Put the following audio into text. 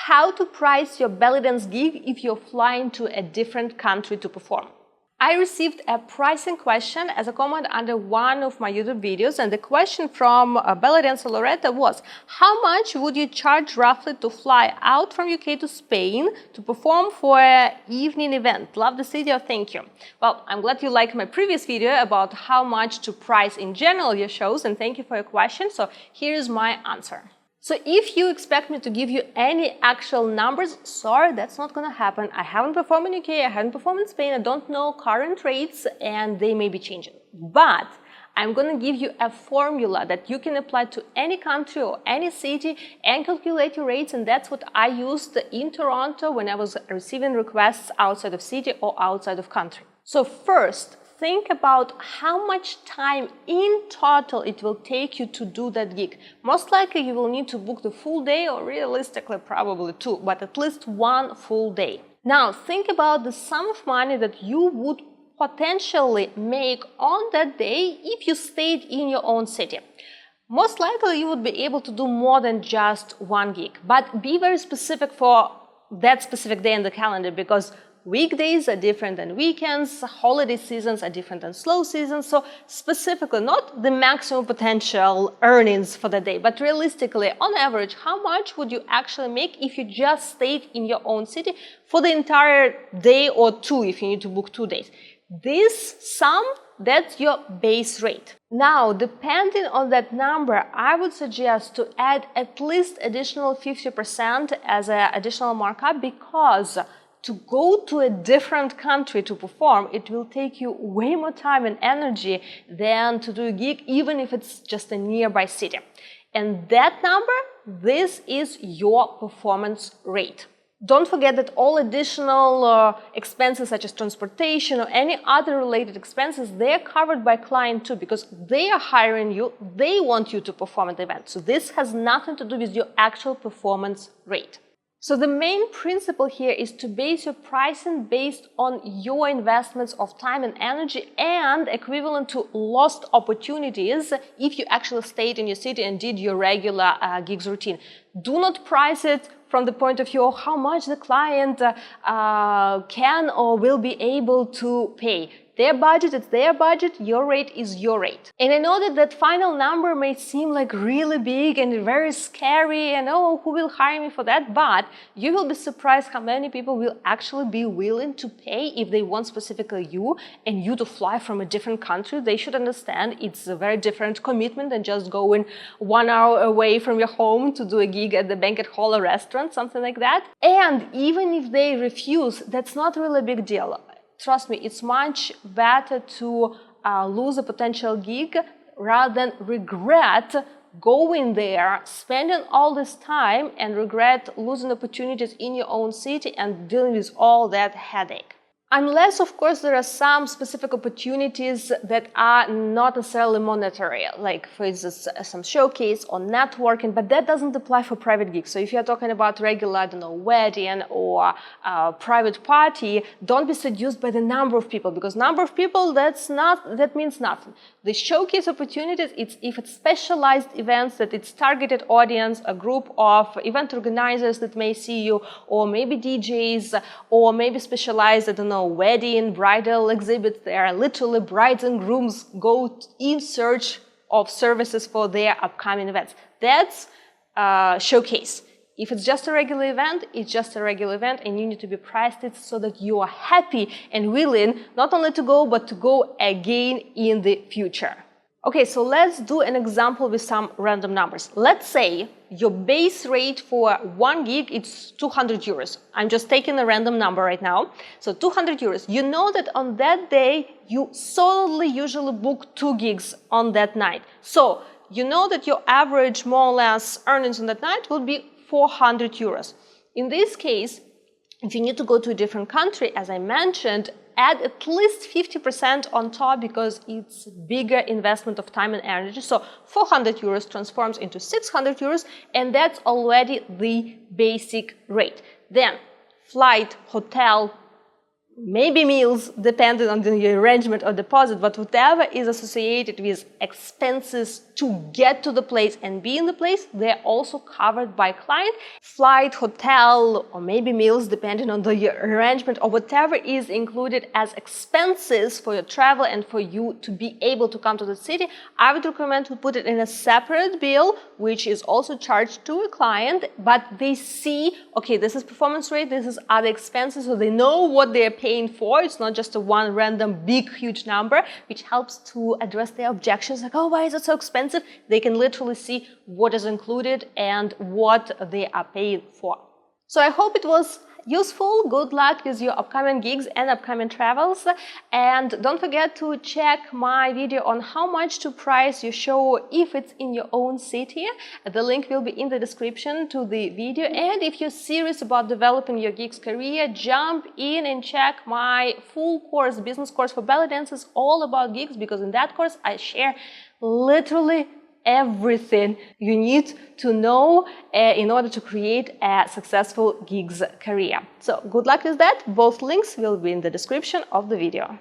How to price your belly dance gig if you're flying to a different country to perform. I received a pricing question as a comment under one of my YouTube videos, and the question from belly dancer Loretta was: how much would you charge roughly to fly out from UK to Spain to perform for an evening event? Love the video, thank you. Well, I'm glad you liked my previous video about how much to price in general your shows, and thank you for your question. So here's my answer. So if you expect me to give you any actual numbers, sorry, that's not gonna happen. I haven't performed in UK, I haven't performed in Spain, I don't know current rates, and they may be changing. But I'm gonna give you a formula that you can apply to any country or any city and calculate your rates, and that's what I used in Toronto when I was receiving requests outside of city or outside of country. So first, think about how much time in total it will take you to do that gig. Most likely you will need to book the full day, or realistically probably two, but at least one full day. Now think about the sum of money that you would potentially make on that day if you stayed in your own city. Most likely you would be able to do more than just one gig, but be very specific for that specific day in the calendar, because weekdays are different than weekends, holiday seasons are different than slow seasons, so specifically not the maximum potential earnings for the day, but realistically, on average, how much would you actually make if you just stayed in your own city for the entire day or two if you need to book 2 days. This sum, that's your base rate. Now, depending on that number, I would suggest to add at least additional 50% as an additional markup, because to go to a different country to perform, it will take you way more time and energy than to do a gig, even if it's just a nearby city. And that number, this is your performance rate. Don't forget that all additional expenses such as transportation or any other related expenses, they're covered by client too, because they are hiring you, they want you to perform at the event. So this has nothing to do with your actual performance rate. So the main principle here is to base your pricing based on your investments of time and energy, and equivalent to lost opportunities if you actually stayed in your city and did your regular gigs routine. Do not price it from the point of view of how much the client can or will be able to pay. Their budget, it's their budget, your rate is your rate. And I know that that final number may seem like really big and very scary and oh, who will hire me for that? But you will be surprised how many people will actually be willing to pay if they want specifically you and you to fly from a different country. They should understand it's a very different commitment than just going 1 hour away from your home to do a gig at the banquet hall or restaurant, something like that. And even if they refuse, that's not really a big deal. Trust me, it's much better to lose a potential gig rather than regret going there, spending all this time and regret losing opportunities in your own city and dealing with all that headache. Unless, of course, there are some specific opportunities that are not necessarily monetary, like, for instance, some showcase or networking, but that doesn't apply for private gigs. So if you're talking about regular, I don't know, wedding or private party, don't be seduced by the number of people, because number of people, that means nothing. The showcase opportunities, if it's specialized events, that it's targeted audience, a group of event organizers that may see you, or maybe DJs, or maybe specialized, I don't know, wedding, bridal exhibits. There are literally brides and grooms go in search of services for their upcoming events. That's showcase. If it's just a regular event, it's just a regular event, and you need to be priced it so that you are happy and willing not only to go, but to go again in the future. Okay, so let's do an example with some random numbers. Let's say your base rate for one gig is 200 euros. I'm just taking a random number right now. So 200 euros. You know that on that day, you solidly usually book 2 gigs on that night. So you know that your average, more or less, earnings on that night will be 400 euros. In this case, if you need to go to a different country, as I mentioned, add at least 50% on top, because it's bigger investment of time and energy. So 400 euros transforms into 600 euros, and that's already the basic rate. Then flight, hotel, maybe meals depending on the arrangement or deposit, but whatever is associated with expenses to get to the place and be in the place, they're also covered by client. Flight, hotel, or maybe meals depending on the arrangement, or whatever is included as expenses for your travel and for you to be able to come to the city, I would recommend to put it in a separate bill, which is also charged to a client, but they see, okay, this is performance rate, this is other expenses, so they know what they're paying for. It's not just a one random big huge number, which helps to address their objections like, oh, why is it so expensive? They can literally see what is included and what they are paying for. So I hope it was useful. Good luck with your upcoming gigs and upcoming travels, and don't forget to check my video on how much to price your show if it's in your own city. The link will be in the description to the video, and if you're serious about developing your gigs career, jump in and check my full course, business course for belly dancers, all about gigs, because in that course I share literally everything you need to know in order to create a successful gigs career. So good luck with that. Both links will be in the description of the video.